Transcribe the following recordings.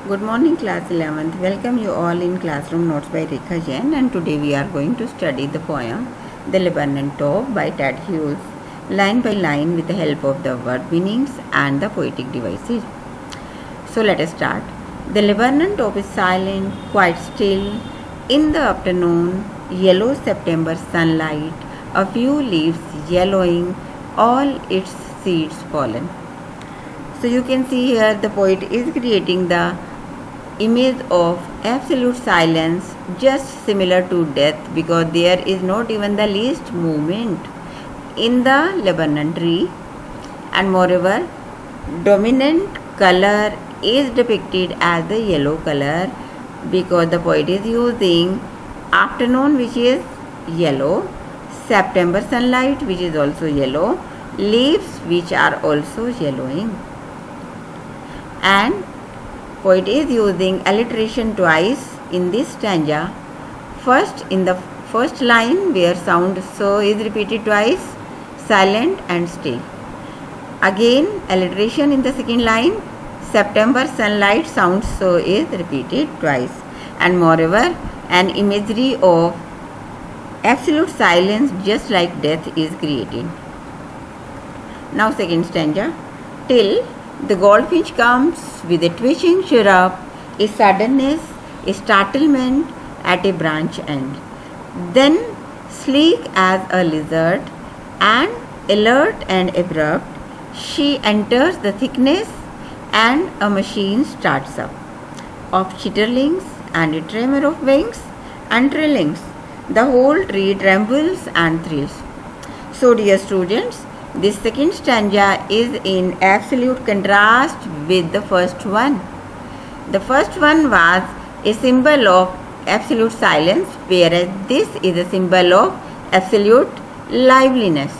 Good morning, class 11th. Welcome you all in Classroom Notes by Rekha Jain, and today we are going to study the poem The Lebanon Top by Ted Hughes, line by line with the help of the word meanings and the poetic devices. So let us start. The Lebanon top is silent, quite still. In the afternoon, yellow September sunlight, a few leaves yellowing, all its seeds fallen. So you can see here the poet is creating the image of absolute silence, just similar to death, because there is not even the least movement in the Lebanon tree, and moreover dominant color is depicted as the yellow color because the poet is using afternoon, which is yellow, September sunlight, which is also yellow, leaves which are also yellowing, and poet is using alliteration twice in this stanza. First, in the first line where sound so is repeated twice, silent and still. Again, alliteration in the second line, September sunlight sound so is repeated twice, and moreover an imagery of absolute silence just like death is created. Now second stanza. Till the goldfinch comes with a twitching chirrup, a suddenness, a startlement at a branch end. Then, sleek as a lizard and alert and abrupt, she enters the thickness and a machine starts up. Of chitterlings and a tremor of wings and trillings, the whole tree trembles and thrills. So dear students, this second stanza is in absolute contrast with the first one. The first one was a symbol of absolute silence, whereas this is a symbol of absolute liveliness.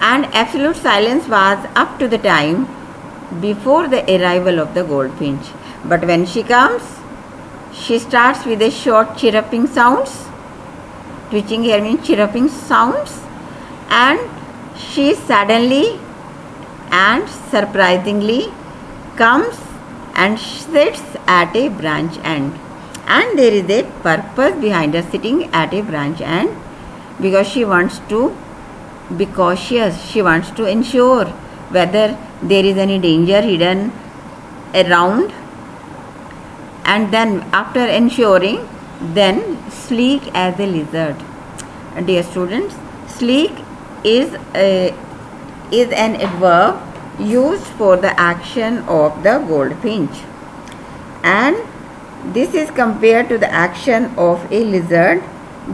And absolute silence was up to the time before the arrival of the goldfinch. But when she comes, she starts with a short chirruping sounds. Twitching here means chirruping sounds, and she suddenly and surprisingly comes and sits at a branch end, and there is a purpose behind her sitting at a branch end, because she wants to be cautious. She wants to ensure whether there is any danger hidden around, and then after ensuring, then sleek as a lizard. Dear students, sleek is an adverb used for the action of the goldfinch, and this is compared to the action of a lizard.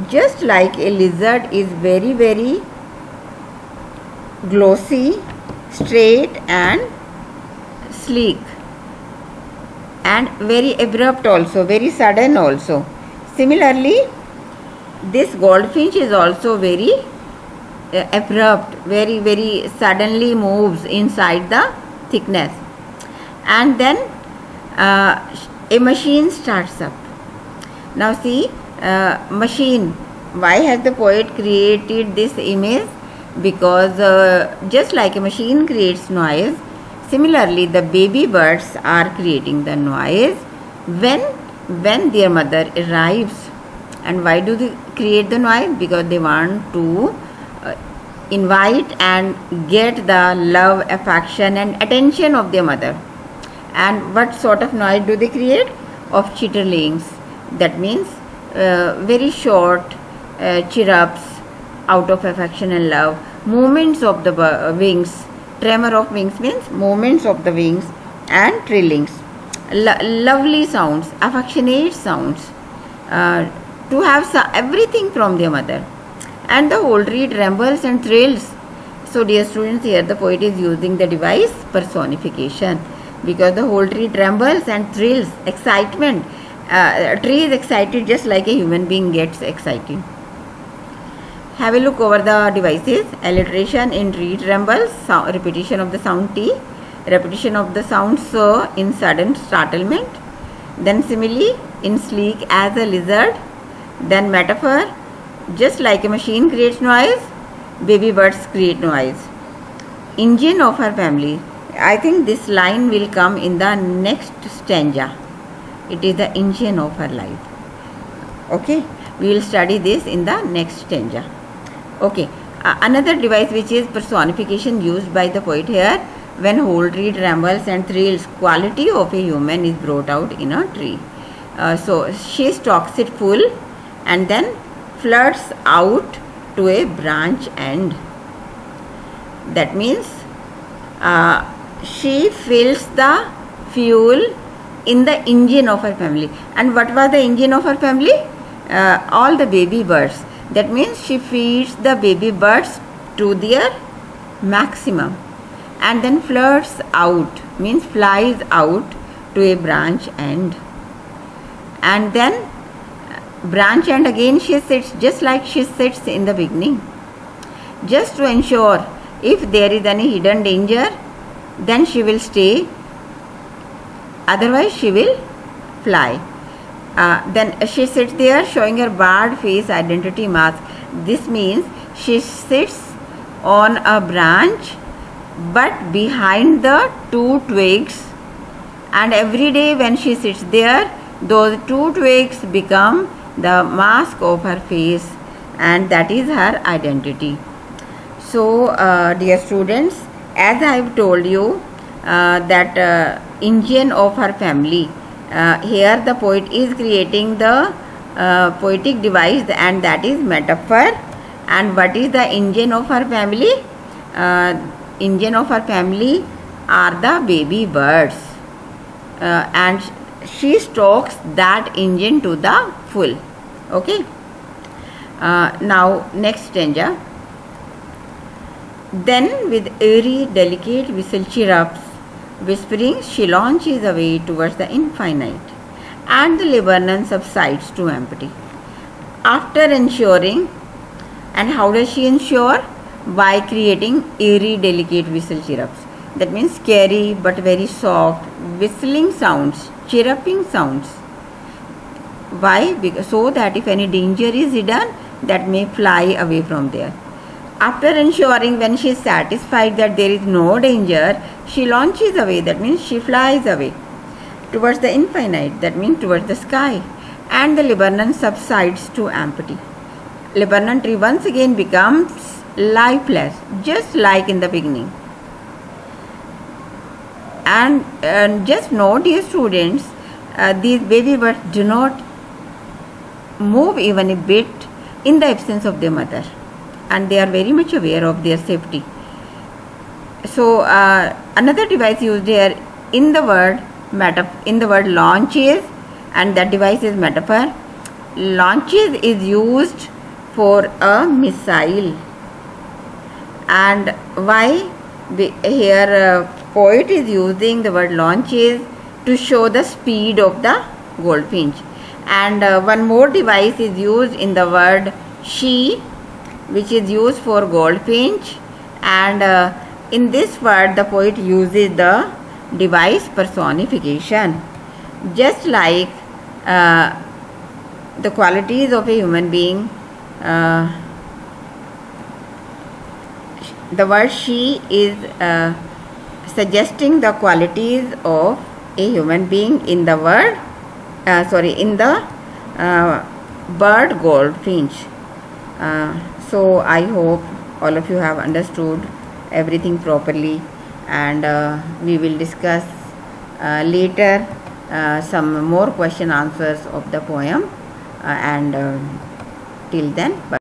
Just like a lizard is very glossy, straight and sleek, and very abrupt also, very sudden also. Similarly, this goldfinch is also very abrupt, very suddenly moves inside the thickness, and then a machine starts up. Now see, machine, why has the poet created this image? Because just like a machine creates noise, similarly the baby birds are creating the noise when their mother arrives. And why do they create the noise? Because they want to invite and get the love, affection and attention of their mother. And what sort of noise do they create? Of chitterlings. That means very short chirrups out of affection and love. Movements of the wings. Tremor of wings means movements of the wings, and trillings. Lovely sounds, affectionate sounds, to have everything from their mother. And the whole tree trembles and thrills. So dear students, here the poet is using the device personification, because the whole tree trembles and thrills, excitement. A tree is excited just like a human being gets excited. Have a look over the devices. Alliteration in tree trembles, repetition of the sound T, repetition of the sound so in sudden startlement, then simile in sleek as a lizard, then metaphor, just like a machine creates noise, baby birds create noise. Engine of her family, I think this line will come in the next stanza. It is the engine of her life. Okay, we will study this in the next stanza. Okay, another device which is personification used by the poet here. When wholly trembles and thrills, quality of a human is brought out in a tree. So she stalks it full and then flirts out to a branch end. That means she fills the fuel in the engine of her family. And what was the engine of her family? All the baby birds. That means she feeds the baby birds to their maximum and then flirts out, means flies out to a branch end. And then branch end again she sits just like she sits in the beginning, just to ensure if there is any hidden danger, then she will stay, otherwise she will fly. Then she sits there showing her barred face identity mask. This means she sits on a branch but behind the two twigs, and every day when she sits there, those two twigs become the mask of her face, and that is her identity. So dear students, as I have told you that engine of her family, here the poet is creating the poetic device, and that is metaphor. And what is the engine of her family? Engine of her family are the baby birds, and she stokes that engine to the full. Okay. Now next stanza. Then with airy delicate whistle chirrups, whispering she launches away towards the infinite, and the Lebanon subsides to empty. After ensuring, and how does she ensure? By creating airy delicate whistle chirrups. That means scary but very soft whistling sounds, chirruping sounds. Why? Because so that if any danger is hidden, that may fly away from there. After ensuring, when she is satisfied that there is no danger, she launches away. That means she flies away towards the infinite. That means towards the sky. And the Lebanon subsides to empty. Lebanon tree once again becomes lifeless, just like in the beginning. And just note, dear students, these baby birds do not move even a bit in the absence of their mother, and they are very much aware of their safety. So another device used here in the word launches, and that device is metaphor. Launches is used for a missile. And why? Here poet is using the word launches to show the speed of the goldfinch. And one more device is used in the word she, which is used for goldfinch. And in this word the poet uses the device personification. Just like the qualities of a human being, the word she is suggesting the qualities of a human being in the word, in the bird goldfinch. So I hope all of you have understood everything properly, and we will discuss later some more question answers of the poem, and till then, bye.